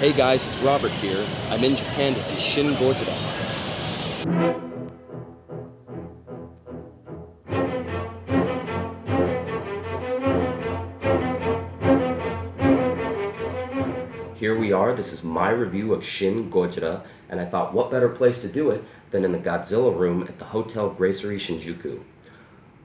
Hey guys, it's Robert here. I'm in Japan to see Shin Gojira. Here we are, this is my review of Shin Gojira, and I thought what better place to do it than in the Godzilla room at the Hotel Gracery Shinjuku.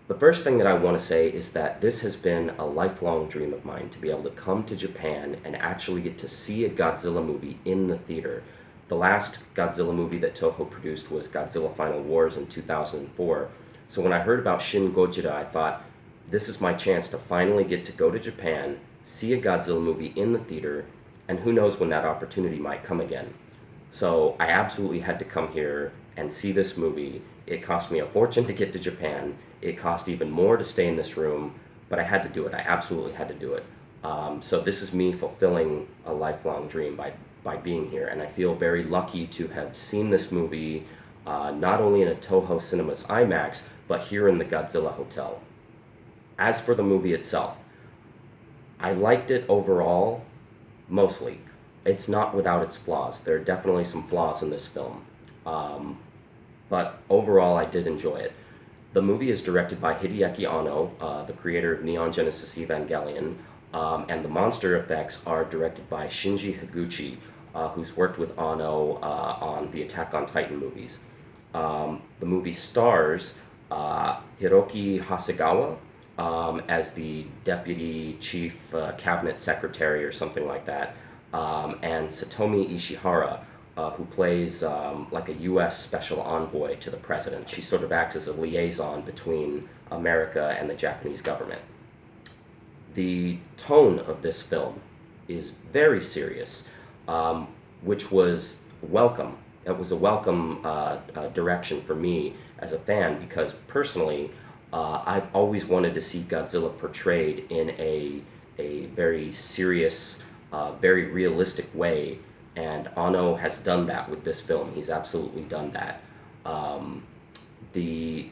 The first thing that I want to say is that this has been a lifelong dream of mine, to be able to come to Japan and actually get to see a Godzilla movie in the theater. The last Godzilla movie that Toho produced was Godzilla Final Wars in 2004. So when I heard about Shin Gojira, I thought, this is my chance to finally get to go to Japan, see a Godzilla movie in the theater, and who knows when that opportunity might come again. So I absolutely had to come here and see this movie. It cost me a fortune to get to Japan. It cost even more to stay in this room, but I had to do it. I absolutely had to do it. So this is me fulfilling a lifelong dream by being here, and I feel very lucky to have seen this movie not only in a Toho Cinemas IMAX, but here in the Godzilla Hotel. As for the movie itself, I liked it overall, mostly. It's not without its flaws. There are definitely some flaws in this film. But overall, I did enjoy it. The movie is directed by Hideaki Anno, the creator of Neon Genesis Evangelion, and the monster effects are directed by Shinji Higuchi, who's worked with Anno on the Attack on Titan movies. The movie stars Hiroki Hasegawa as the deputy chief cabinet secretary or something like that, and Satomi Ishihara, who plays like a U.S. special envoy to the president. She sort of acts as a liaison between America and the Japanese government. The tone of this film is very serious, which was welcome. It was a welcome direction for me as a fan, because personally, I've always wanted to see Godzilla portrayed in a very serious, very realistic way, and Anno has done that with this film. He's absolutely done that. The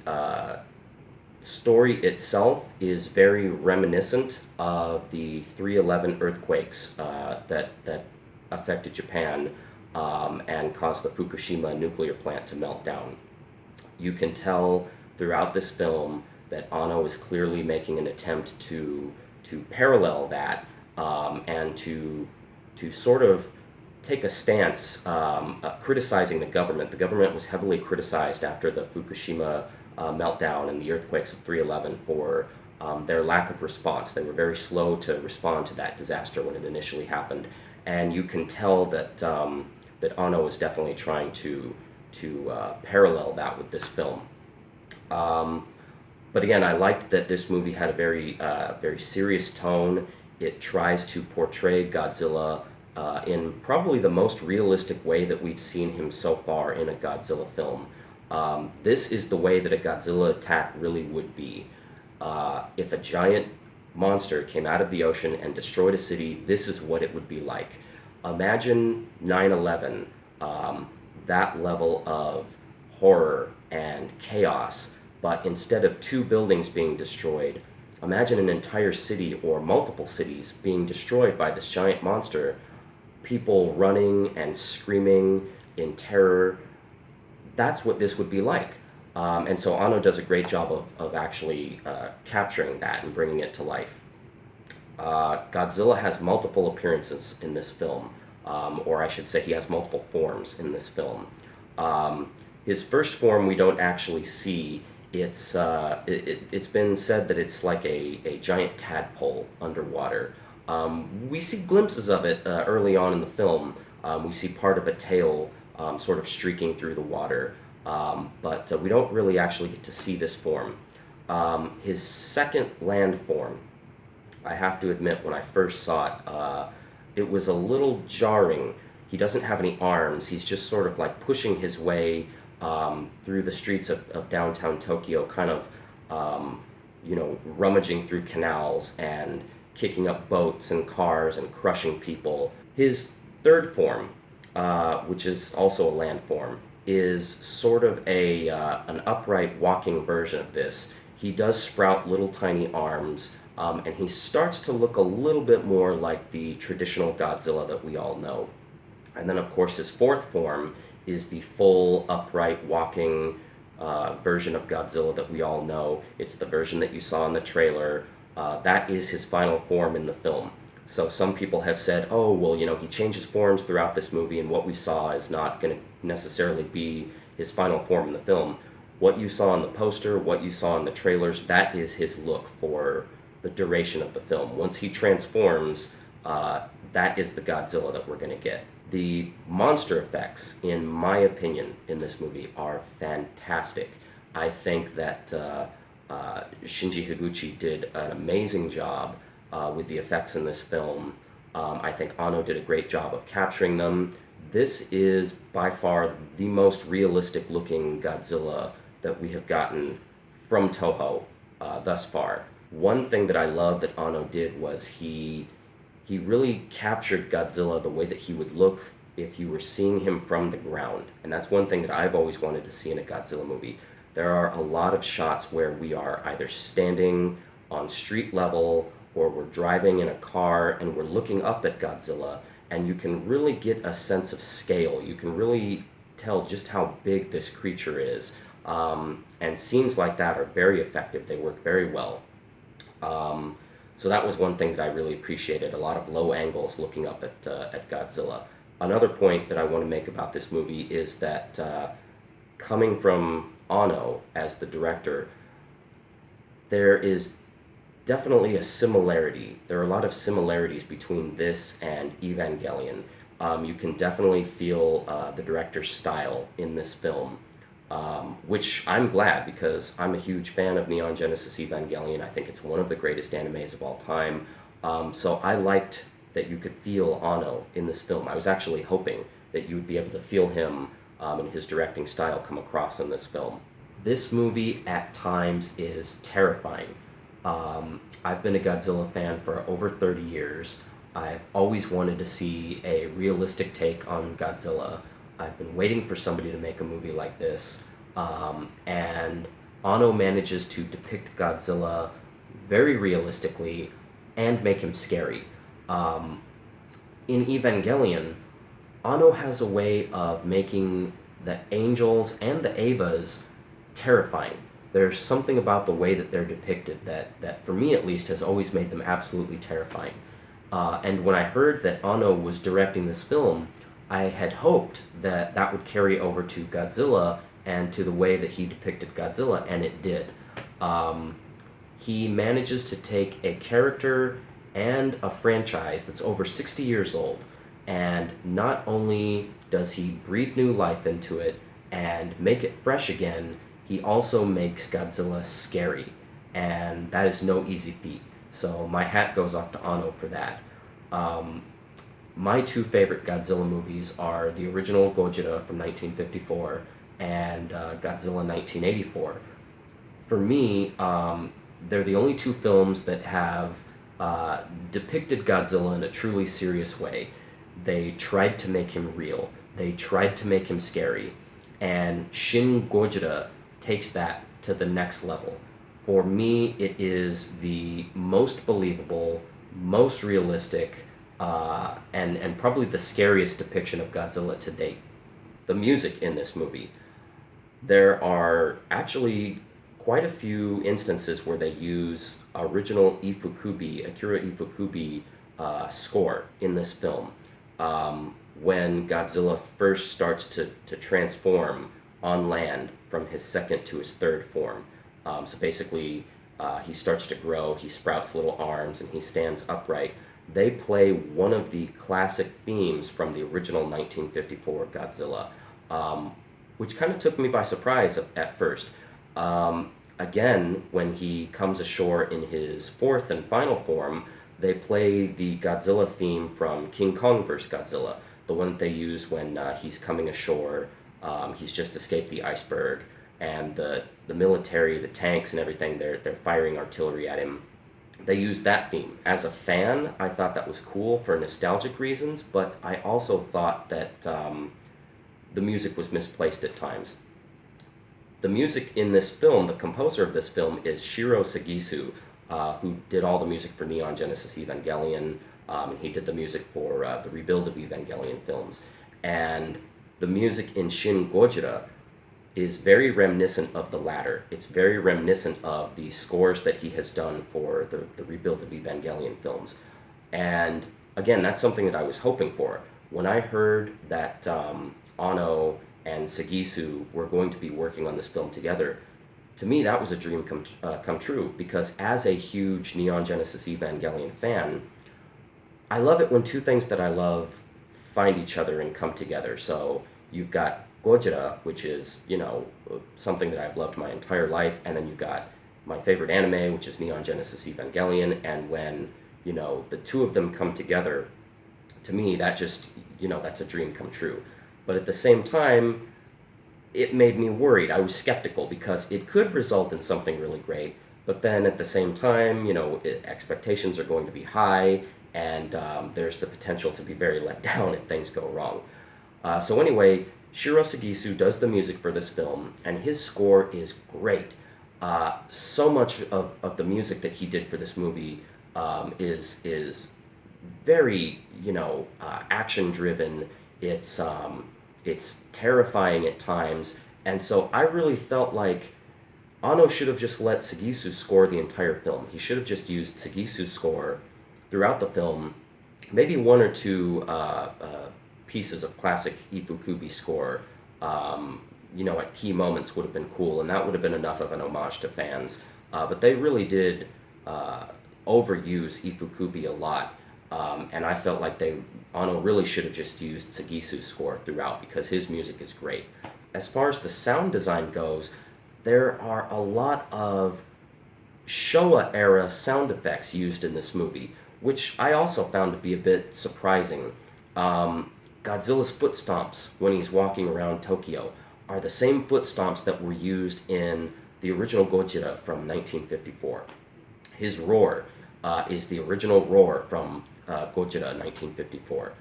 story itself is very reminiscent of the 3/11 earthquakes that affected Japan and caused the Fukushima nuclear plant to melt down. You can tell throughout this film that Anno is clearly making an attempt to parallel that and to sort of take a stance criticizing the government. The government was heavily criticized after the Fukushima meltdown and the earthquakes of 3/11 for their lack of response. They were very slow to respond to that disaster when it initially happened, and you can tell that that Anno is definitely trying to parallel that with this film. But again, I liked that this movie had a very serious tone. It tries to portray Godzilla in probably the most realistic way that we've seen him so far in a Godzilla film. This is the way that a Godzilla attack really would be. If a giant monster came out of the ocean and destroyed a city, this is what it would be like. Imagine 9/11, that level of horror and chaos, but instead of two buildings being destroyed, imagine an entire city or multiple cities being destroyed by this giant monster, people running and screaming in terror. That's what this would be like. And so Anno does a great job of actually capturing that and bringing it to life. Godzilla has multiple appearances in this film, or I should say he has multiple forms in this film. His first form we don't actually see. It's been said that it's like a giant tadpole underwater. We see glimpses of it early on in the film. We see part of a tail sort of streaking through the water, but we don't really actually get to see this form. His second land form, I have to admit, when I first saw it, it was a little jarring. He doesn't have any arms. He's just sort of like pushing his way through the streets of downtown Tokyo, kind of, rummaging through canals and kicking up boats and cars and crushing people. His third form, which is also a land form, is sort of an upright walking version of this. He does sprout little tiny arms, and he starts to look a little bit more like the traditional Godzilla that we all know. And then, of course, his fourth form is the full, upright, walking version of Godzilla that we all know. It's the version that you saw in the trailer. That is his final form in the film. So some people have said, oh, well, he changes forms throughout this movie, and what we saw is not going to necessarily be his final form in the film. What you saw in the poster, what you saw in the trailers, that is his look for the duration of the film. Once he transforms, that is the Godzilla that we're going to get. The monster effects, in my opinion, in this movie are fantastic. I think that Shinji Higuchi did an amazing job with the effects in this film. I think Anno did a great job of capturing them. This is by far the most realistic looking Godzilla that we have gotten from Toho thus far. One thing that I love that Anno did was he really captured Godzilla the way that he would look if you were seeing him from the ground. And that's one thing that I've always wanted to see in a Godzilla movie. There are a lot of shots where we are either standing on street level or we're driving in a car and we're looking up at Godzilla, and you can really get a sense of scale. You can really tell just how big this creature is. And scenes like that are very effective. They work very well. So that was one thing that I really appreciated, a lot of low angles looking up at Godzilla. Another point that I want to make about this movie is that coming from Anno as the director, there is definitely a similarity. There are a lot of similarities between this and Evangelion. You can definitely feel the director's style in this film, which I'm glad, because I'm a huge fan of Neon Genesis Evangelion. I think it's one of the greatest animes of all time. So I liked that you could feel Anno in this film. I was actually hoping that you would be able to feel him and his directing style come across in this film. This movie at times is terrifying. I've been a Godzilla fan for over 30 years. I've always wanted to see a realistic take on Godzilla. I've been waiting for somebody to make a movie like this. And Anno manages to depict Godzilla very realistically and make him scary. In Evangelion, Anno has a way of making the angels and the Evas terrifying. There's something about the way that they're depicted that for me at least, has always made them absolutely terrifying. And when I heard that Anno was directing this film, I had hoped that that would carry over to Godzilla and to the way that he depicted Godzilla, and it did. He manages to take a character and a franchise that's over 60 years old, and not only does he breathe new life into it and make it fresh again, he also makes Godzilla scary, and that is no easy feat. So my hat goes off to Anno for that. My two favorite Godzilla movies are the original Gojira from 1954 and Godzilla 1984. For me, they're the only two films that have depicted Godzilla in a truly serious way. They tried to make him real. They tried to make him scary. And Shin Gojira takes that to the next level. For me, it is the most believable, most realistic, and probably the scariest depiction of Godzilla to date. The music in this movie. There are actually quite a few instances where they use original Akira Ifukubi score in this film. When Godzilla first starts to transform on land from his second to his third form. So basically, he starts to grow, he sprouts little arms, and he stands upright. They play one of the classic themes from the original 1954 Godzilla, which kind of took me by surprise at first. Again, when he comes ashore in his fourth and final form, they play the Godzilla theme from King Kong vs. Godzilla, the one that they use when he's coming ashore. He's just escaped the iceberg, and the military, the tanks and everything, they're firing artillery at him. They use that theme. As a fan, I thought that was cool for nostalgic reasons, but I also thought that the music was misplaced at times. The music in this film, the composer of this film, is Shiro Sagisu, who did all the music for Neon Genesis Evangelion, and he did the music for the Rebuild of Evangelion films. And the music in Shin Gojira is very reminiscent of the latter. It's very reminiscent of the scores that he has done for the Rebuild of Evangelion films. And again, that's something that I was hoping for. When I heard that Anno and Sagisu were going to be working on this film together, to me that was a dream come true, because as a huge Neon Genesis Evangelion fan, I love it when two things that I love find each other and come together. So you've got Gojira, which is, something that I've loved my entire life, and then you've got my favorite anime, which is Neon Genesis Evangelion, and when, the two of them come together, to me, that just, that's a dream come true. But at the same time, it made me worried. I was skeptical because it could result in something really great, but then at the same time, expectations are going to be high, and there's the potential to be very let down if things go wrong. So anyway, Shiro Sagisu does the music for this film, and his score is great. So much of the music that he did for this movie is very, action-driven. It's terrifying at times, and so I really felt like Anno should have just let Sagisu score the entire film. He should have just used Sagisu's score throughout the film, maybe one or two pieces of classic Ifukubi score, at key moments would have been cool, and that would have been enough of an homage to fans. But they really did overuse Ifukubi a lot, and I felt like Anno really should have just used Sagisu's score throughout, because his music is great. As far as the sound design goes, there are a lot of Showa-era sound effects used in this movie, which I also found to be a bit surprising. Godzilla's foot stomps when he's walking around Tokyo are the same foot stomps that were used in the original Gojira from 1954. His roar is the original roar from Gojira 1954.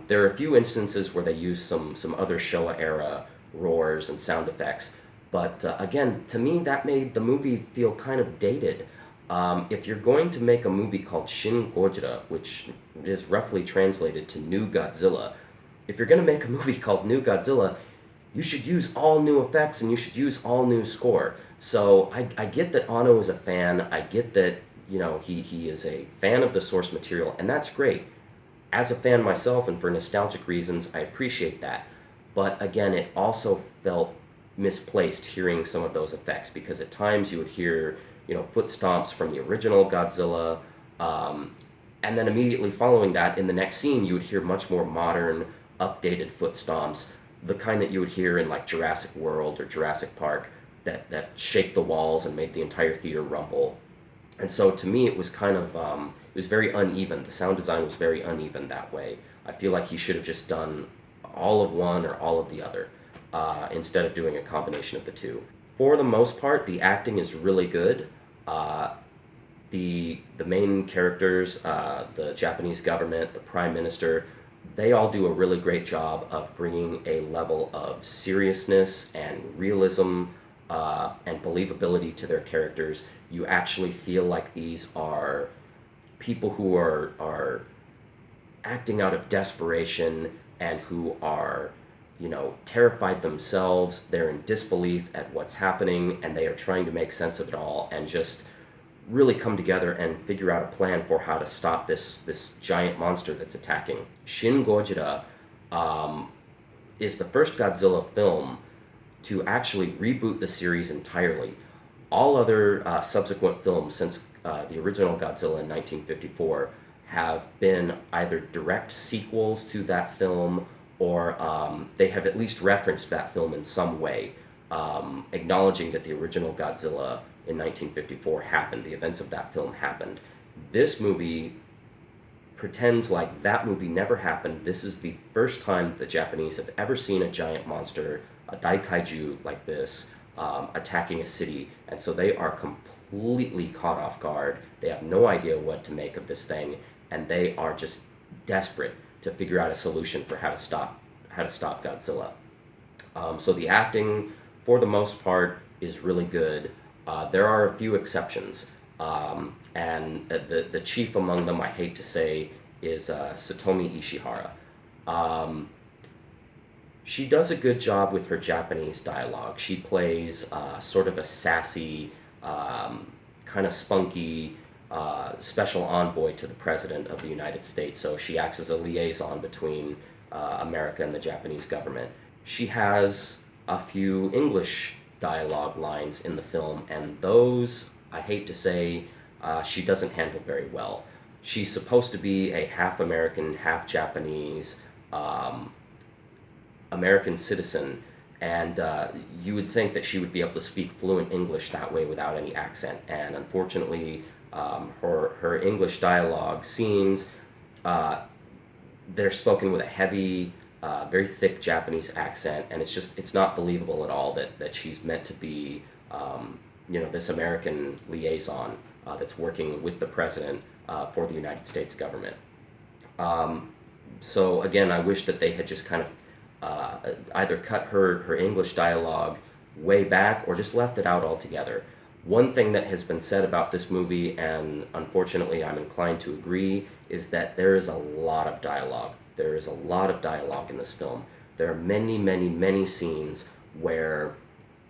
There are a few instances where they use some other Showa-era roars and sound effects, but again, to me that made the movie feel kind of dated. If you're going to make a movie called Shin Gojira, which is roughly translated to New Godzilla, if you're going to make a movie called New Godzilla, you should use all new effects and you should use all new score. So I get that Anno is a fan. I get that, he is a fan of the source material, and that's great. As a fan myself and for nostalgic reasons, I appreciate that. But again, it also felt misplaced hearing some of those effects, because at times you would hear foot stomps from the original Godzilla, and then immediately following that, in the next scene, you would hear much more modern, updated foot stomps, the kind that you would hear in like Jurassic World or Jurassic Park, that shake the walls and made the entire theater rumble. And so to me, it was kind of, it was very uneven. The sound design was very uneven that way. I feel like he should have just done all of one or all of the other, instead of doing a combination of the two. For the most part, the acting is really good. The main characters, the Japanese government, the Prime Minister, they all do a really great job of bringing a level of seriousness and realism and believability to their characters. You actually feel like these are people who are acting out of desperation and who are, terrified themselves. They're in disbelief at what's happening, and they are trying to make sense of it all and just really come together and figure out a plan for how to stop this giant monster that's attacking. Shin Gojira is the first Godzilla film to actually reboot the series entirely. All other subsequent films since the original Godzilla in 1954 have been either direct sequels to that film, or they have at least referenced that film in some way, acknowledging that the original Godzilla in 1954 happened, the events of that film happened. This movie pretends like that movie never happened. This is the first time that the Japanese have ever seen a giant monster, a daikaiju like this, attacking a city, and so they are completely caught off guard. They have no idea what to make of this thing, and they are just desperate to figure out a solution for how to stop Godzilla. So the acting, for the most part, is really good. There are a few exceptions, and the chief among them, I hate to say, is Satomi Ishihara. She does a good job with her Japanese dialogue. She plays sort of a sassy, kind of spunky special envoy to the President of the United States. So she acts as a liaison between America and the Japanese government. She has a few English dialogue lines in the film, and those, I hate to say, she doesn't handle very well. She's supposed to be a half American, half Japanese American citizen, and you would think that she would be able to speak fluent English that way without any accent. And unfortunately, her English dialogue scenes, they're spoken with a heavy, very thick Japanese accent, and it's not believable at all that she's meant to be, this American liaison that's working with the president for the United States government. So again, I wish that they had just kind of either cut her English dialogue way back or just left it out altogether. One thing that has been said about this movie, and unfortunately I'm inclined to agree, is that there is a lot of dialogue. There is a lot of dialogue in this film. There are many, many, many scenes where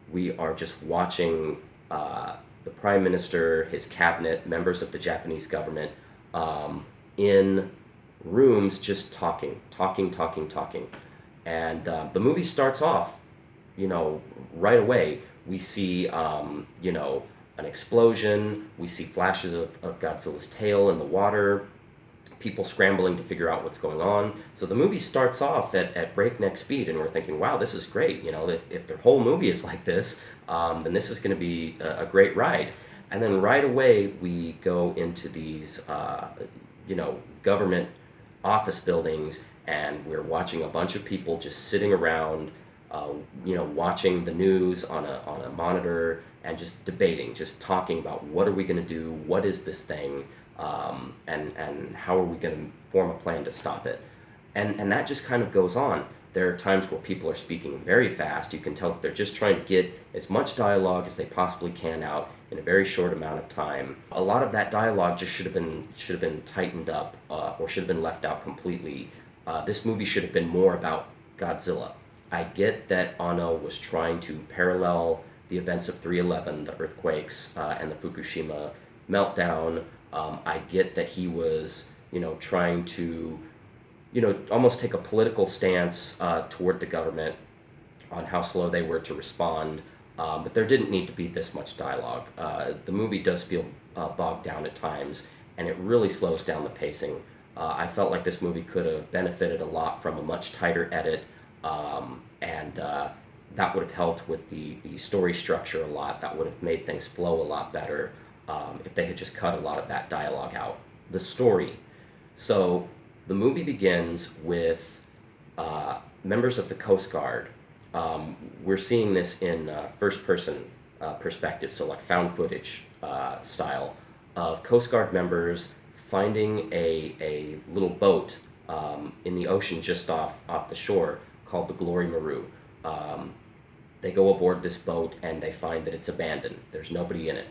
we are just watching the Prime Minister, his cabinet, members of the Japanese government in rooms just talking. And the movie starts off, right away. We see, an explosion. We see flashes of Godzilla's tail in the water, people scrambling to figure out what's going on. So the movie starts off at breakneck speed, and we're thinking, wow, this is great. If their whole movie is like this, then this is going to be a great ride. And then right away, we go into these, government office buildings, and we're watching a bunch of people just sitting around, watching the news on a monitor and just debating, just talking about what are we going to do, what is this thing, and how are we going to form a plan to stop it. And that just kind of goes on. There are times where people are speaking very fast. You can tell that they're just trying to get as much dialogue as they possibly can out in a very short amount of time. A lot of that dialogue just should have been tightened up, or should have been left out completely. This movie should have been more about Godzilla. I get that Ono was trying to parallel the events of 3/11, the earthquakes, and the Fukushima meltdown. I get that he was, trying to, almost take a political stance toward the government on how slow they were to respond. But there didn't need to be this much dialogue. The movie does feel bogged down at times, and it really slows down the pacing. I felt like this movie could have benefited a lot from a much tighter edit, and that would have helped with the story structure a lot. That would have made things flow a lot better if they had just cut a lot of that dialogue out. The story. So the movie begins with members of the Coast Guard. We're seeing this in first-person perspective, so like found footage style of Coast Guard members finding a little boat in the ocean just off the shore called the Glory Maru. They go aboard this boat and they find that it's abandoned. There's nobody in it.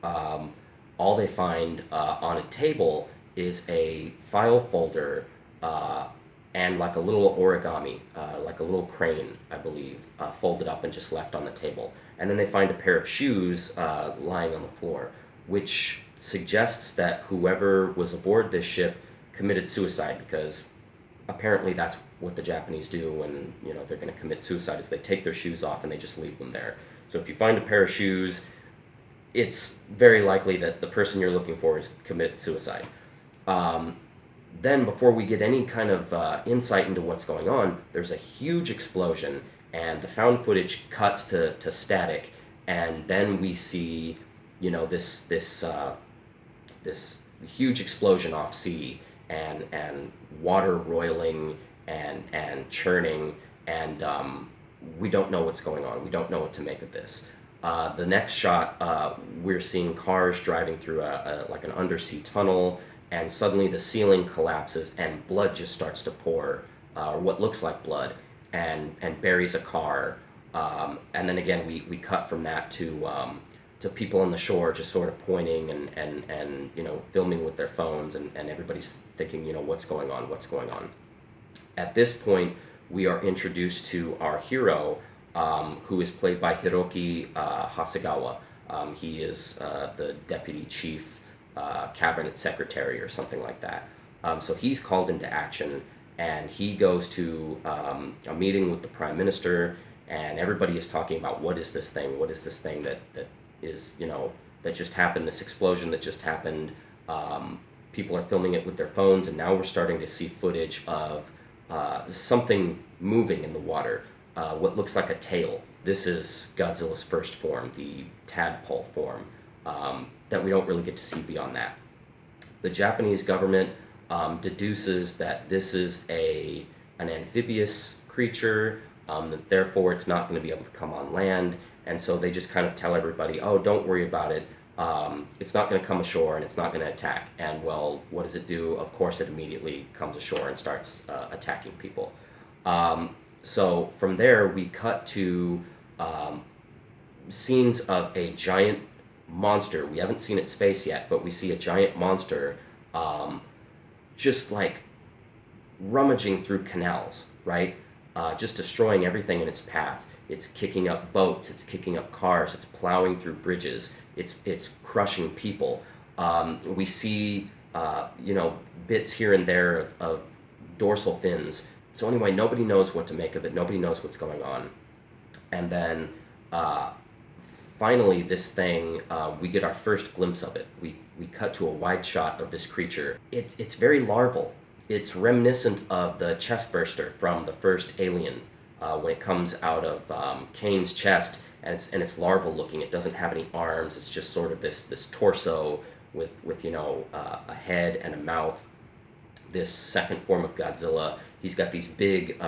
All they find on a table is a file folder and like a little origami, like a little crane, I believe, folded up and just left on the table. And then they find a pair of shoes lying on the floor, which suggests that whoever was aboard this ship committed suicide, because apparently that's what the Japanese do when they're going to commit suicide, is they take their shoes off and they just leave them there. So if you find a pair of shoes, it's very likely that the person you're looking for is commit suicide. Then before we get any kind of insight into what's going on, there's a huge explosion, and the found footage cuts to static, and then we see this huge explosion off sea, and water roiling and churning, and we don't know what's going on. We don't know what to make of this. The next shot, we're seeing cars driving through like an undersea tunnel, and suddenly the ceiling collapses and blood just starts to pour, or what looks like blood, and buries a car. And then again, we cut from that to people on the shore just sort of pointing and filming with their phones, and everybody's thinking, what's going on. At this point, we are introduced to our hero, who is played by Hiroki Hasegawa. He is the deputy chief cabinet secretary or something like that. So he's called into action, and he goes to a meeting with the prime minister, and everybody is talking about what is this thing? What is this thing that is, that just happened, this explosion that just happened? People are filming it with their phones, and now we're starting to see footage of something moving in the water, what looks like a tail. This is Godzilla's first form, the tadpole form, that we don't really get to see beyond that. The Japanese government deduces that this is an amphibious creature, that therefore it's not going to be able to come on land, and so they just kind of tell everybody, oh, don't worry about it, it's not going to come ashore and it's not going to attack. And well, what does it do? Of course it immediately comes ashore and starts attacking people. So from there we cut to scenes of a giant monster. We haven't seen its face yet, but we see a giant monster just like rummaging through canals, right? Just destroying everything in its path. It's kicking up boats, it's kicking up cars, it's plowing through bridges, it's crushing people. We see, bits here and there of dorsal fins. So anyway, nobody knows what to make of it, nobody knows what's going on. And then finally this thing, we get our first glimpse of it. We cut to a wide shot of this creature. It's very larval. It's reminiscent of the chestburster from the first Alien, when it comes out of Kane's chest, and it's larval looking. It doesn't have any arms. It's just sort of this torso with a head and a mouth. This second form of Godzilla, he's got these big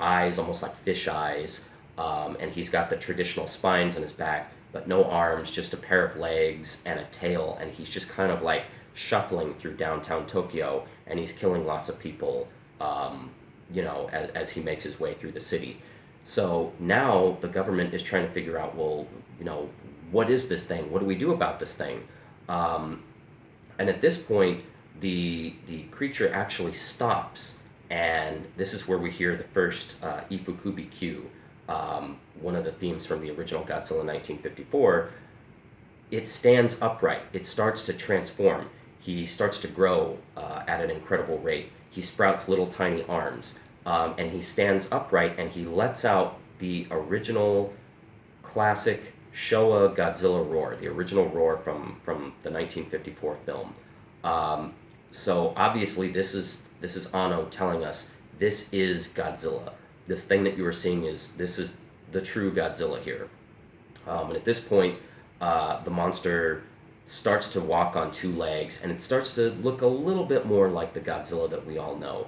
eyes, almost like fish eyes, and he's got the traditional spines on his back, but no arms, just a pair of legs and a tail, and he's just kind of like shuffling through downtown Tokyo, and he's killing lots of people, as he makes his way through the city. So now the government is trying to figure out, well, what is this thing? What do we do about this thing? And at this point, the creature actually stops, and this is where we hear the first Ifukubi cue, one of the themes from the original Godzilla 1954. It stands upright. It starts to transform. He starts to grow at an incredible rate. He sprouts little tiny arms, and he stands upright, and he lets out the original classic Showa Godzilla roar, the original roar from the 1954 film. So obviously this is Anno telling us this is Godzilla. This thing that you are seeing this is the true Godzilla here. And at this point, the monster starts to walk on two legs, and it starts to look a little bit more like the Godzilla that we all know.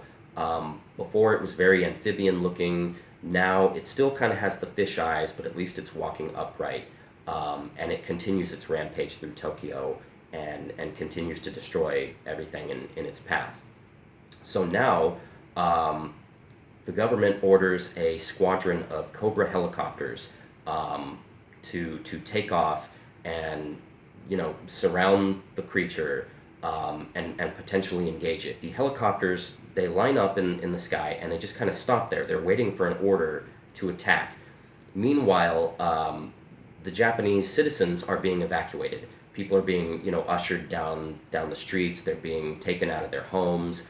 Before it was very amphibian looking. Now it still kind of has the fish eyes, but at least it's walking upright. And it continues its rampage through Tokyo and continues to destroy everything in its path. So now the government orders a squadron of Cobra helicopters to take off and surround the creature and potentially engage it. The helicopters, they line up in the sky, and they just kind of stop there. They're waiting for an order to attack. Meanwhile, the Japanese citizens are being evacuated. People are being ushered down the streets. They're being taken out of their homes,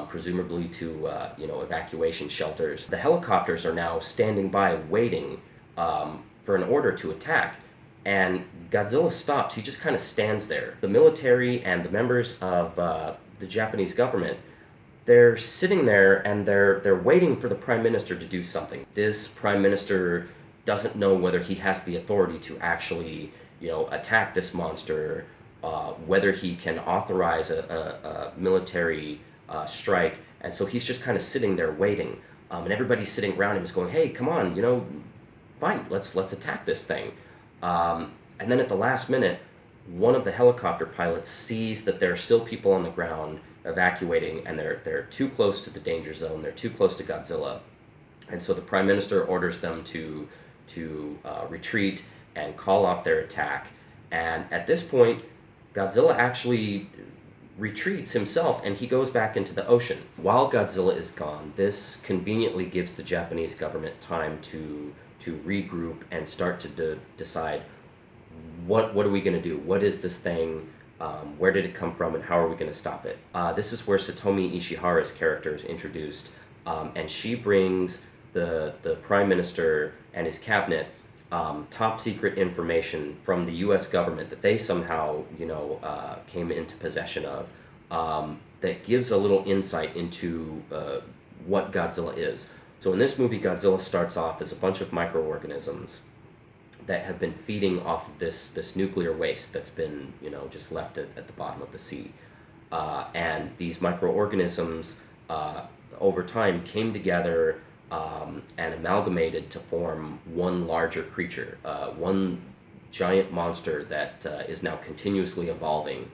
presumably to evacuation shelters. The helicopters are now standing by waiting for an order to attack. And Godzilla stops. He just kind of stands there. The military and the members of the Japanese government, they're sitting there, and they're waiting for the prime minister to do something. This prime minister doesn't know whether he has the authority to actually attack this monster, whether he can authorize a military strike. And so he's just kind of sitting there waiting. And everybody's sitting around him is going, hey, come on, fight. Let's attack this thing. And then at the last minute, one of the helicopter pilots sees that there are still people on the ground evacuating, and they're too close to the danger zone. They're too close to Godzilla. And so the prime minister orders them to retreat and call off their attack. And at this point, Godzilla actually retreats himself and he goes back into the ocean. While Godzilla is gone, this conveniently gives the Japanese government time to regroup and start to decide what are we going to do? What is this thing? Where did it come from, and how are we going to stop it? This is where Satomi Ishihara's character is introduced, and she brings the prime minister and his cabinet top secret information from the U.S. government that they somehow, came into possession of, that gives a little insight into what Godzilla is. So in this movie, Godzilla starts off as a bunch of microorganisms that have been feeding off of this nuclear waste that's been, just left at the bottom of the sea. And these microorganisms, over time, came together and amalgamated to form one larger creature, one giant monster that is now continuously evolving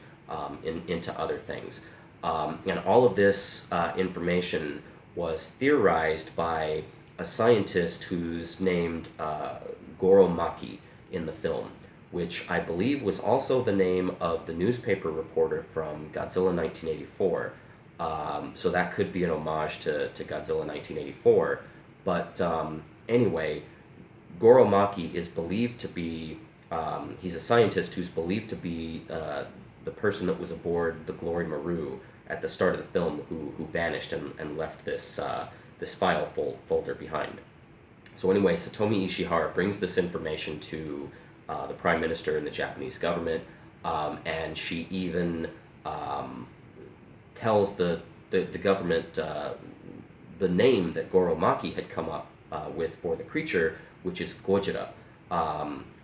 into other things. And all of this information was theorized by a scientist who's named Goro Maki in the film, which I believe was also the name of the newspaper reporter from Godzilla 1984. So that could be an homage to Godzilla 1984. But anyway, Goro Maki is believed to be, he's a scientist who's believed to be the person that was aboard the Glory Maru at the start of the film who vanished and left this file folder behind. So anyway, Satomi Ishihara brings this information to the Prime Minister and the Japanese government, and she even tells the government the name that Goro Maki had come up with for the creature, which is Gojira,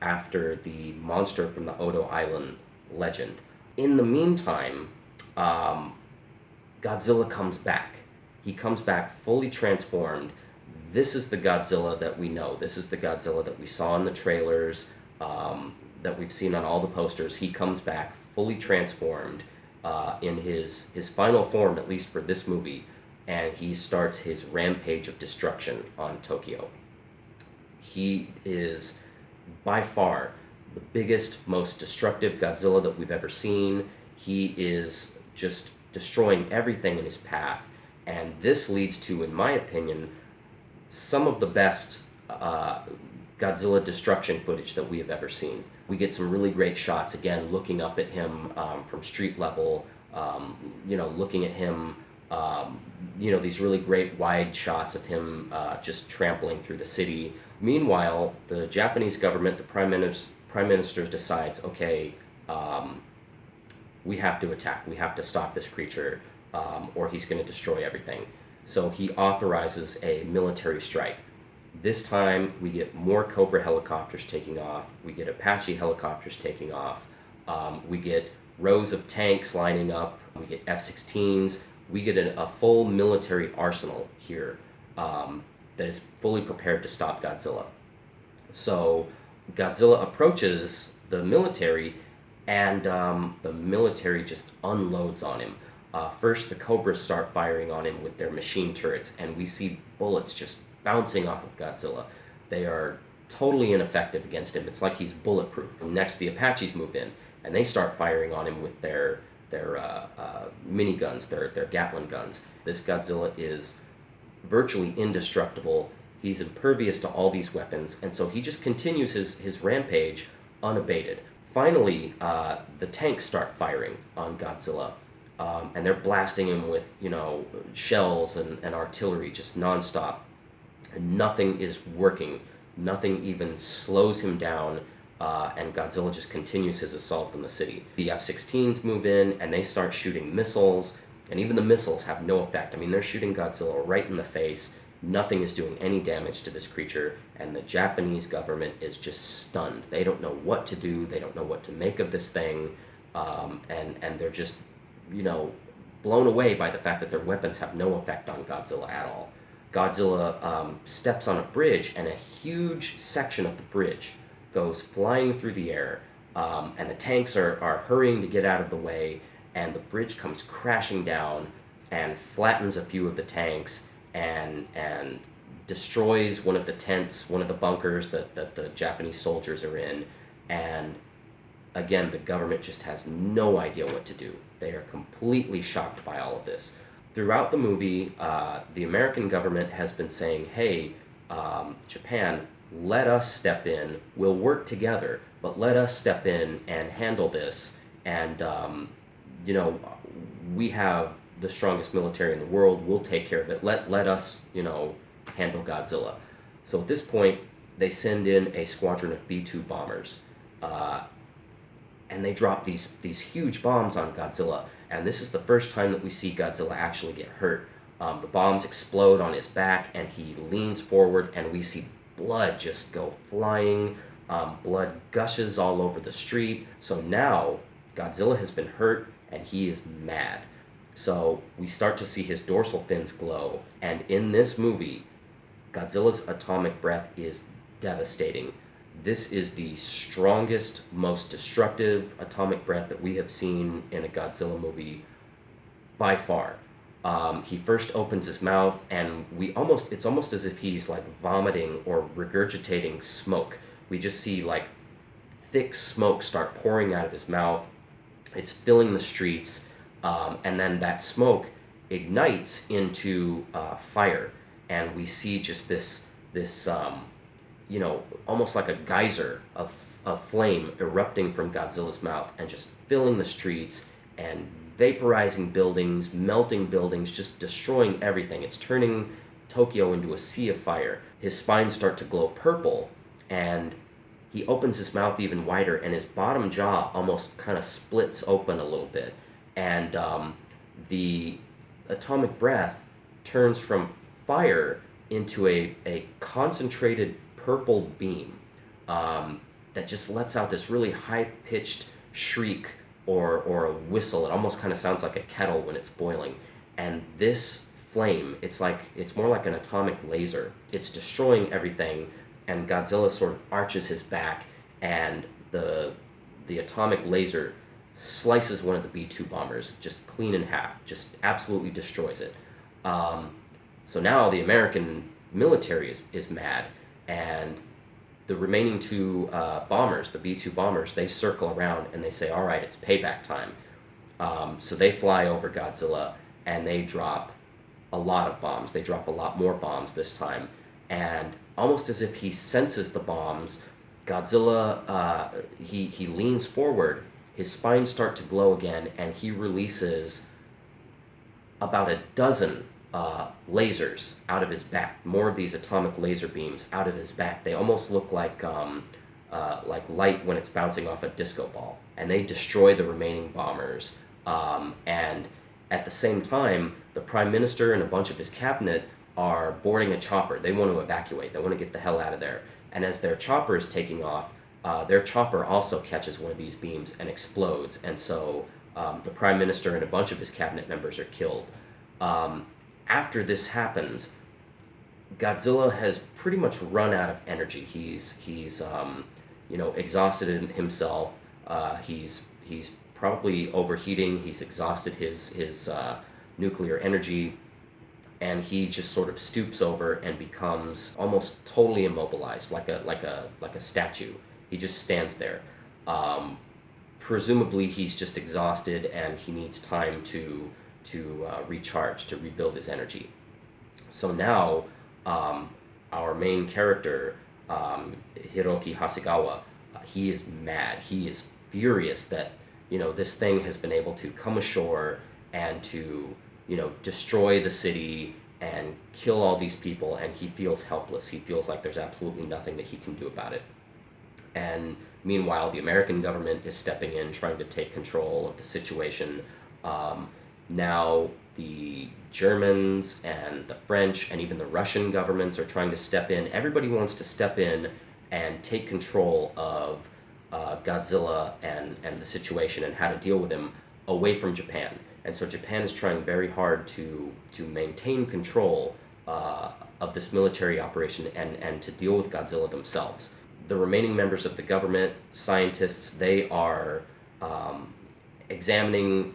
after the monster from the Odo Island legend. In the meantime, Godzilla comes back. He comes back fully transformed. This is the Godzilla that we know. This is the Godzilla that we saw in the trailers, that we've seen on all the posters. He comes back fully transformed in his final form, at least for this movie, and he starts his rampage of destruction on Tokyo. He is by far the biggest, most destructive Godzilla that we've ever seen. He is just destroying everything in his path, and this leads to, in my opinion, some of the best Godzilla destruction footage that we have ever seen. We get some really great shots, again, looking up at him from street level, looking at him, these really great wide shots of him just trampling through the city. Meanwhile, the Japanese government, the Prime Minister decides, okay, we have to attack, we have to stop this creature, or he's going to destroy everything. So he authorizes a military strike. This time, we get more Cobra helicopters taking off, we get Apache helicopters taking off, we get rows of tanks lining up, we get F-16s, we get a full military arsenal here that is fully prepared to stop Godzilla. So Godzilla approaches the military, and the military just unloads on him. First, the Cobras start firing on him with their machine turrets, and we see bullets just bouncing off of Godzilla. They are totally ineffective against him. It's like he's bulletproof. Next, the Apaches move in, and they start firing on him with their miniguns, their Gatling guns. This Godzilla is virtually indestructible. He's impervious to all these weapons, and so he just continues his rampage unabated. Finally, the tanks start firing on Godzilla, and they're blasting him with, shells and artillery just nonstop. And nothing is working. Nothing even slows him down, and Godzilla just continues his assault on the city. The F-16s move in, and they start shooting missiles, and even the missiles have no effect. I mean, they're shooting Godzilla right in the face. Nothing is doing any damage to this creature, and the Japanese government is just stunned. They don't know what to do. They don't know what to make of this thing, and they're just, blown away by the fact that their weapons have no effect on Godzilla at all. Godzilla steps on a bridge, and a huge section of the bridge goes flying through the air, and the tanks are hurrying to get out of the way, and the bridge comes crashing down and flattens a few of the tanks and destroys one of the tents, one of the bunkers that the Japanese soldiers are in, and again, the government just has no idea what to do. They are completely shocked by all of this. Throughout the movie, the American government has been saying, hey, Japan, let us step in. We'll work together, but let us step in and handle this. And, you know, we have the strongest military in the world. We'll take care of it. Let us, you know, handle Godzilla. So at this point, they send in a squadron of B-2 bombers. And they drop these huge bombs on Godzilla. And this is the first time that we see Godzilla actually get hurt. The bombs explode on his back, and he leans forward, and we see blood just go flying. Blood gushes all over the street. So now Godzilla has been hurt, and he is mad. So we start to see his dorsal fins glow. And in this movie, Godzilla's atomic breath is devastating. This is the strongest, most destructive atomic breath that we have seen in a Godzilla movie by far. He first opens his mouth, and it's almost as if he's like vomiting or regurgitating smoke. We just see like thick smoke start pouring out of his mouth. It's filling the streets, and then that smoke ignites into fire, and we see just this you know, almost like a geyser of flame erupting from Godzilla's mouth and just filling the streets and vaporizing buildings, melting buildings, just destroying everything. It's turning Tokyo into a sea of fire. His spines start to glow purple, and he opens his mouth even wider, and his bottom jaw almost kind of splits open a little bit. And the atomic breath turns from fire into a concentrated purple beam that just lets out this really high-pitched shriek or a whistle. It almost kind of sounds like a kettle when it's boiling. And this flame, it's more like an atomic laser. It's destroying everything, and Godzilla sort of arches his back, and the atomic laser slices one of the B-2 bombers just clean in half, just absolutely destroys it. So now the American military is mad, and the remaining two bombers, the B-2 bombers, they circle around and they say, all right, it's payback time. So they fly over Godzilla, and they drop a lot of bombs. They drop a lot more bombs this time. And almost as if he senses the bombs, Godzilla, he leans forward, his spines start to glow again, and he releases about a dozen lasers out of his back, more of these atomic laser beams out of his back. They almost look like light when it's bouncing off a disco ball, and they destroy the remaining bombers. And at the same time, the Prime Minister and a bunch of his cabinet are boarding a chopper. They want to evacuate. They want to get the hell out of there. And as their chopper is taking off, their chopper also catches one of these beams and explodes. And so the Prime Minister and a bunch of his cabinet members are killed. After this happens, Godzilla has pretty much run out of energy. He's exhausted himself. He's probably overheating. He's exhausted his nuclear energy, and he just sort of stoops over and becomes almost totally immobilized, like a statue. He just stands there. Presumably, he's just exhausted, and he needs time to recharge, to rebuild his energy. So now, our main character, Hiroki Hasegawa, he is mad. He is furious that, this thing has been able to come ashore and to, destroy the city and kill all these people, and he feels helpless. He feels like there's absolutely nothing that he can do about it. And meanwhile, the American government is stepping in, trying to take control of the situation. Now the Germans and the French and even the Russian governments are trying to step in. Everybody wants to step in and take control of Godzilla and the situation and how to deal with him away from Japan. And so Japan is trying very hard to maintain control of this military operation and to deal with Godzilla themselves. The remaining members of the government, scientists, they are examining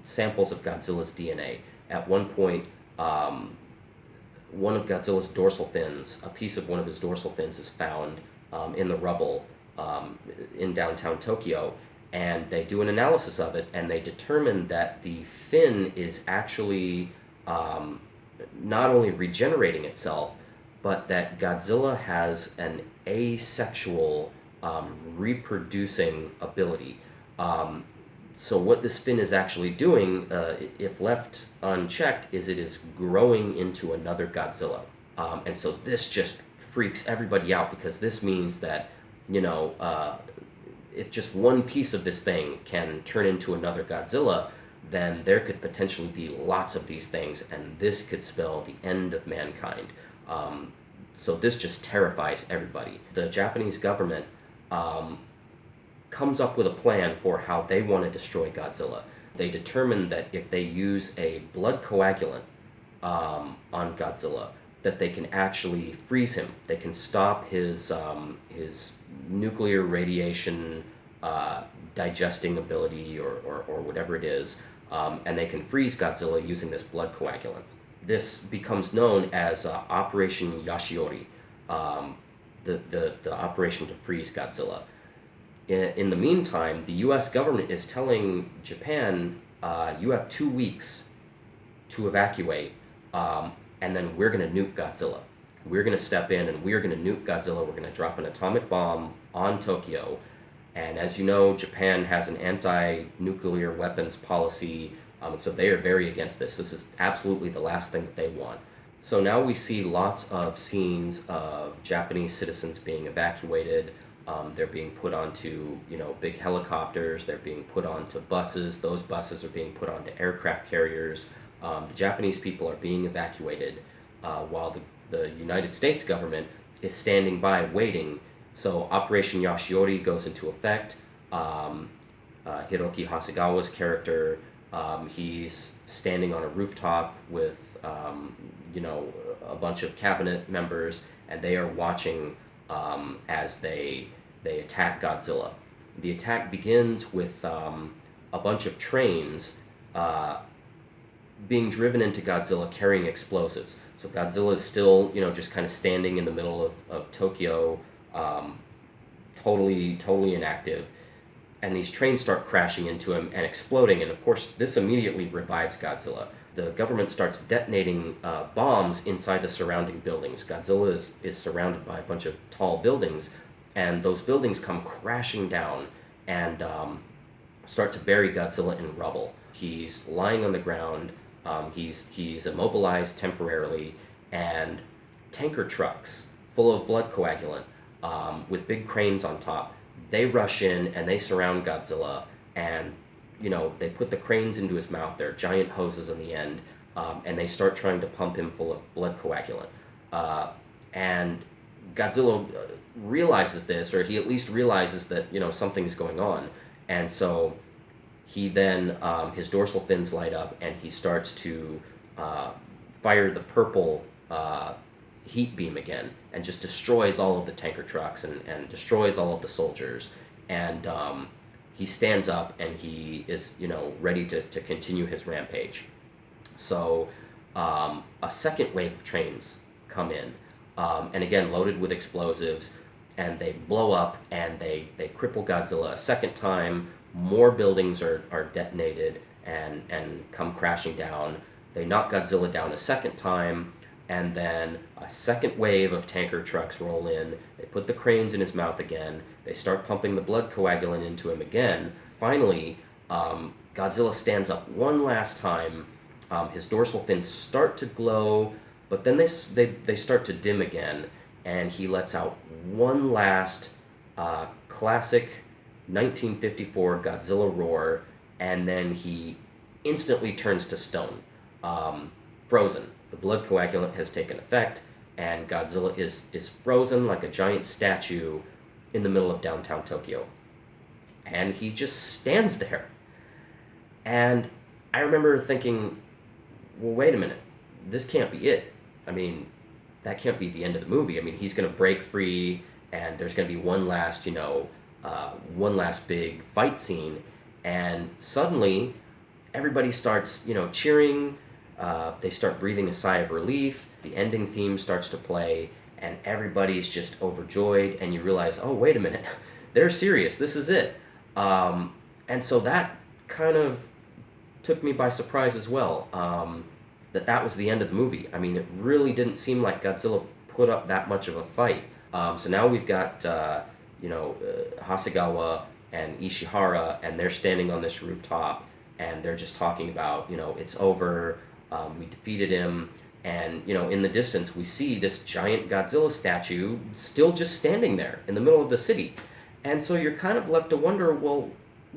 samples of Godzilla's DNA. At one point, one of Godzilla's dorsal fins, a piece of one of his dorsal fins is found in the rubble in downtown Tokyo, and they do an analysis of it, and they determine that the fin is actually not only regenerating itself, but that Godzilla has an asexual reproducing ability. So what this fin is actually doing, if left unchecked, is it is growing into another Godzilla. And so this just freaks everybody out, because this means that, if just one piece of this thing can turn into another Godzilla, then there could potentially be lots of these things, and this could spell the end of mankind. So this just terrifies everybody. The Japanese government comes up with a plan for how they want to destroy Godzilla. They determine that if they use a blood coagulant on Godzilla, that they can actually freeze him. They can stop his nuclear radiation digesting ability or whatever it is, and they can freeze Godzilla using this blood coagulant. This becomes known as Operation Yashiori, the operation to freeze Godzilla. In the meantime, the U.S. government is telling Japan, you have 2 weeks to evacuate, and then we're going to nuke Godzilla. We're going to step in and we're going to nuke Godzilla. We're going to drop an atomic bomb on Tokyo. And as you know, Japan has an anti-nuclear weapons policy, so they are very against this. This is absolutely the last thing that they want. So now we see lots of scenes of Japanese citizens being evacuated. They're being put onto, big helicopters. They're being put onto buses. Those buses are being put onto aircraft carriers. The Japanese people are being evacuated while the United States government is standing by waiting. So Operation Yashiori goes into effect. Hiroki Hasegawa's character, he's standing on a rooftop with, a bunch of cabinet members, and they are watching as they attack Godzilla. The attack begins with a bunch of trains being driven into Godzilla carrying explosives. So Godzilla is still, just kind of standing in the middle of Tokyo, totally inactive. And these trains start crashing into him and exploding, and of course this immediately revives Godzilla. The government starts detonating bombs inside the surrounding buildings. Godzilla is surrounded by a bunch of tall buildings, and those buildings come crashing down and start to bury Godzilla in rubble. He's lying on the ground. He's immobilized temporarily, and tanker trucks full of blood coagulant with big cranes on top, they rush in and they surround Godzilla, and they put the cranes into his mouth. They're giant hoses on the end, and they start trying to pump him full of blood coagulant. And Godzilla realizes this, or he at least realizes that something's going on, and so he then his dorsal fins light up, and he starts to fire the purple heat beam again, and just destroys all of the tanker trucks and destroys all of the soldiers. And he stands up and he is ready to continue his rampage. So a second wave of trains come in, and again loaded with explosives, and they blow up and they cripple Godzilla a second time. More buildings are detonated and come crashing down. They knock Godzilla down a second time, and then a second wave of tanker trucks roll in. They put the cranes in his mouth again. They start pumping the blood coagulant into him again. Finally, Godzilla stands up one last time. His dorsal fins start to glow, but then they start to dim again, and he lets out one last classic 1954 Godzilla roar, and then he instantly turns to stone, frozen. The blood coagulant has taken effect, and Godzilla is frozen like a giant statue in the middle of downtown Tokyo. And he just stands there. And I remember thinking, well, wait a minute, this can't be it. I mean, that can't be the end of the movie. I mean, he's going to break free, and there's going to be one last big fight scene, and suddenly everybody starts, cheering. They start breathing a sigh of relief. The ending theme starts to play, and everybody's just overjoyed, and you realize, oh, wait a minute, they're serious. This is it. And so that kind of took me by surprise as well, that was the end of the movie. I mean, it really didn't seem like Godzilla put up that much of a fight. So now we've got, Hasegawa and Ishihara, and they're standing on this rooftop, and they're just talking about, it's over, we defeated him, and, in the distance, we see this giant Godzilla statue still just standing there in the middle of the city. And so you're kind of left to wonder, well,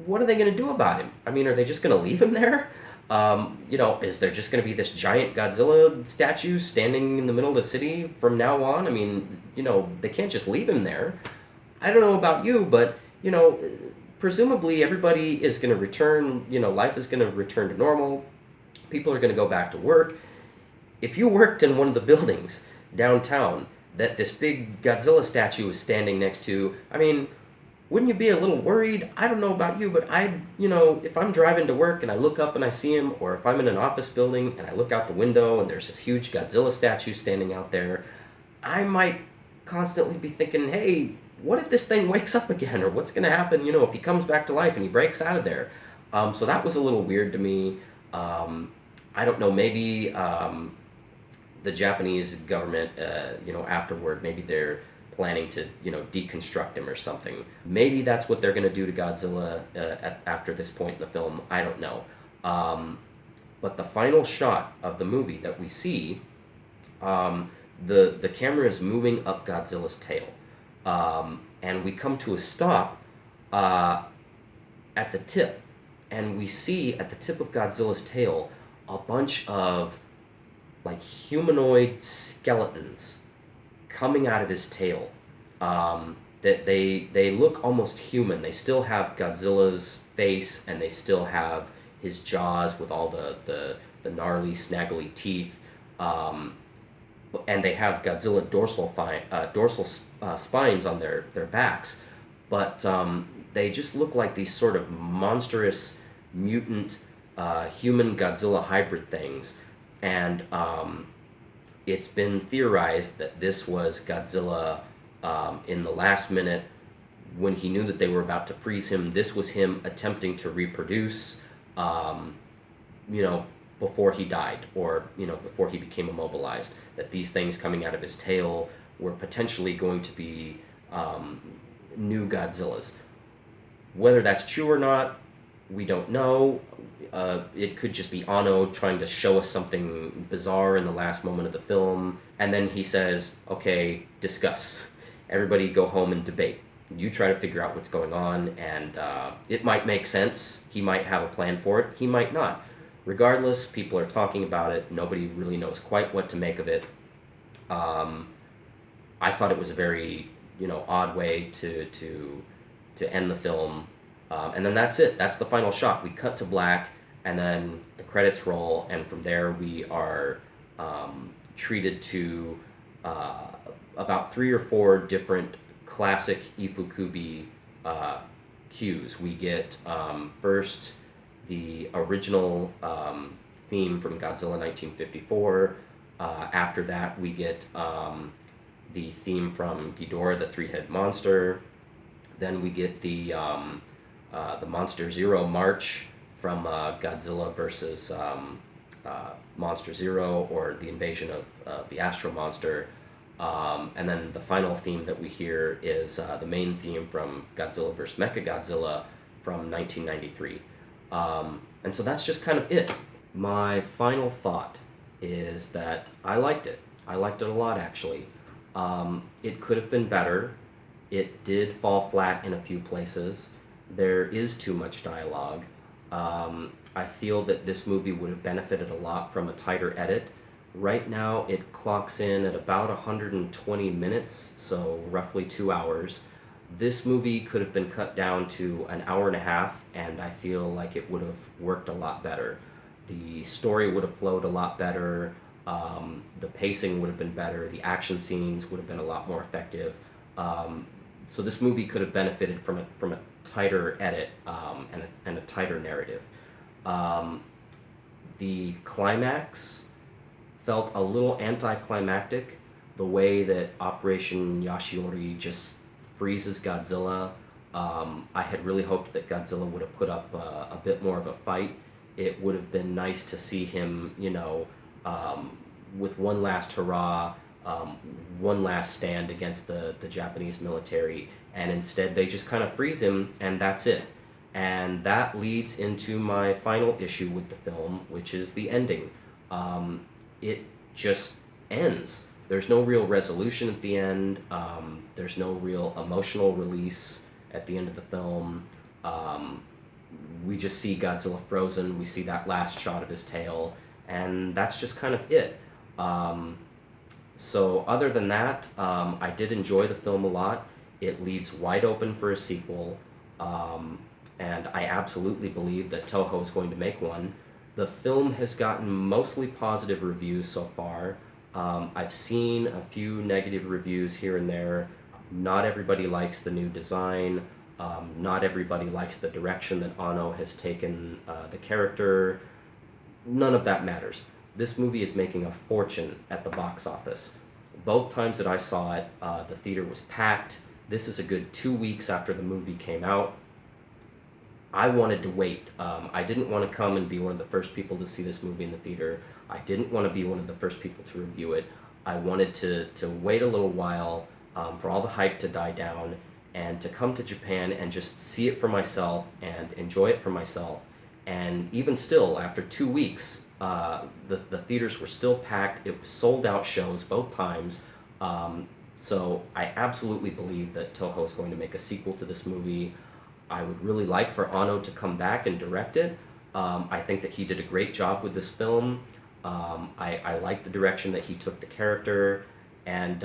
what are they going to do about him? I mean, are they just going to leave him there? Is there just going to be this giant Godzilla statue standing in the middle of the city from now on? I mean, they can't just leave him there. I don't know about you, but, presumably everybody is going to return, life is going to return to normal. People are going to go back to work. If you worked in one of the buildings downtown that this big Godzilla statue is standing next to, I mean, wouldn't you be a little worried? I don't know about you, but if I'm driving to work and I look up and I see him, or if I'm in an office building and I look out the window and there's this huge Godzilla statue standing out there, I might constantly be thinking, hey, what if this thing wakes up again? Or what's going to happen, if he comes back to life and he breaks out of there? So that was a little weird to me. I don't know, maybe the Japanese government, afterward, maybe they're planning to, deconstruct him or something. Maybe that's what they're going to do to Godzilla after this point in the film. I don't know. But the final shot of the movie that we see, the camera is moving up Godzilla's tail. And we come to a stop at the tip. And we see at the tip of Godzilla's tail a bunch of humanoid skeletons coming out of his tail. That they look almost human. They still have Godzilla's face, and they still have his jaws with all the gnarly, snaggly teeth. And they have Godzilla dorsal spines on their backs. But they just look like these sort of monstrous, mutant, human Godzilla hybrid things. And it's been theorized that this was Godzilla in the last minute when he knew that they were about to freeze him. This was him attempting to reproduce, before he died, or, before he became immobilized. That these things coming out of his tail were potentially going to be new Godzillas. Whether that's true or not, we don't know. It could just be Anno trying to show us something bizarre in the last moment of the film, and then he says, okay, discuss. Everybody go home and debate. You try to figure out what's going on, and it might make sense. He might have a plan for it. He might not. Regardless, people are talking about it. Nobody really knows quite what to make of it. I thought it was a very, odd way to end the film. And then that's it. That's the final shot. We cut to black, and then the credits roll, and from there we are treated to about 3 or 4 different classic Ifukubi cues. We get first the original theme from Godzilla 1954. After that, we get the theme from Ghidorah, the three-headed monster. Then we get the Monster Zero March from Godzilla versus Monster Zero, or the invasion of the Astro Monster. And then the final theme that we hear is the main theme from Godzilla vs. Mechagodzilla from 1993. And so that's just kind of it. My final thought is that I liked it. I liked it a lot, actually. It could have been better. It did fall flat in a few places. There is too much dialogue. I feel that this movie would have benefited a lot from a tighter edit. Right now, it clocks in at about 120 minutes, so roughly 2 hours. This movie could have been cut down to an hour and a half, and I feel like it would have worked a lot better. The story would have flowed a lot better. The pacing would have been better. The action scenes would have been a lot more effective. So this movie could have benefited from a tighter edit and a tighter narrative. The climax felt a little anticlimactic. The way that Operation Yashiori just freezes Godzilla I had really hoped that Godzilla would have put up a bit more of a fight. It would have been nice to see him, with one last hurrah, one last stand against the Japanese military, and instead they just kind of freeze him, and that's it. And that leads into my final issue with the film, which is the ending. It just ends. There's no real resolution at the end. There's no real emotional release at the end of the film. We just see Godzilla frozen. We see that last shot of his tail, and that's just kind of it. So other than that, I did enjoy the film a lot. It leaves wide open for a sequel, and I absolutely believe that Toho is going to make one. The film has gotten mostly positive reviews so far. I've seen a few negative reviews here and there. Not everybody likes the new design. Not everybody likes the direction that Anno has taken the character. None of that matters. This movie is making a fortune at the box office. Both times that I saw it, the theater was packed. This is a good 2 weeks after the movie came out. I wanted to wait. I didn't want to come and be one of the first people to see this movie in the theater. I didn't want to be one of the first people to review it. I wanted to wait a little while for all the hype to die down and to come to Japan and just see it for myself and enjoy it for myself. And even still, after 2 weeks, the theaters were still packed. It was sold out shows both times. So I absolutely believe that Toho is going to make a sequel to this movie. I would really like for Anno to come back and direct it. I think that he did a great job with this film. I like the direction that he took the character, and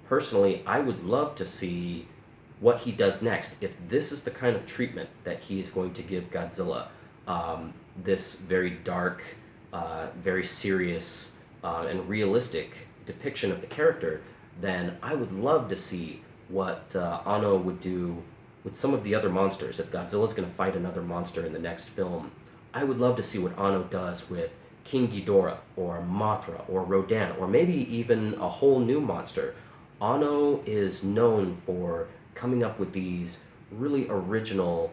personally, I would love to see what he does next. If this is the kind of treatment that he is going to give Godzilla, this very dark, very serious, and realistic depiction of the character, then I would love to see what Anno would do with some of the other monsters. If Godzilla's going to fight another monster in the next film, I would love to see what Anno does with King Ghidorah, or Mothra, or Rodan, or maybe even a whole new monster. Anno is known for coming up with these really original,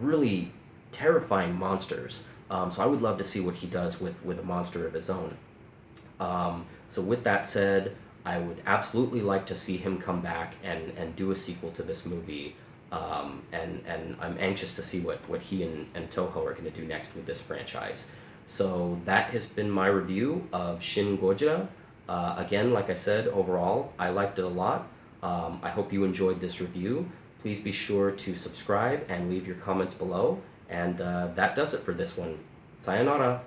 really terrifying monsters. So I would love to see what he does with a monster of his own. So with that said, I would absolutely like to see him come back and do a sequel to this movie. And I'm anxious to see what he and Toho are going to do next with this franchise. So that has been my review of Shin Gojira. Again, like I said, overall, I liked it a lot. I hope you enjoyed this review. Please be sure to subscribe and leave your comments below. And that does it for this one. Sayonara!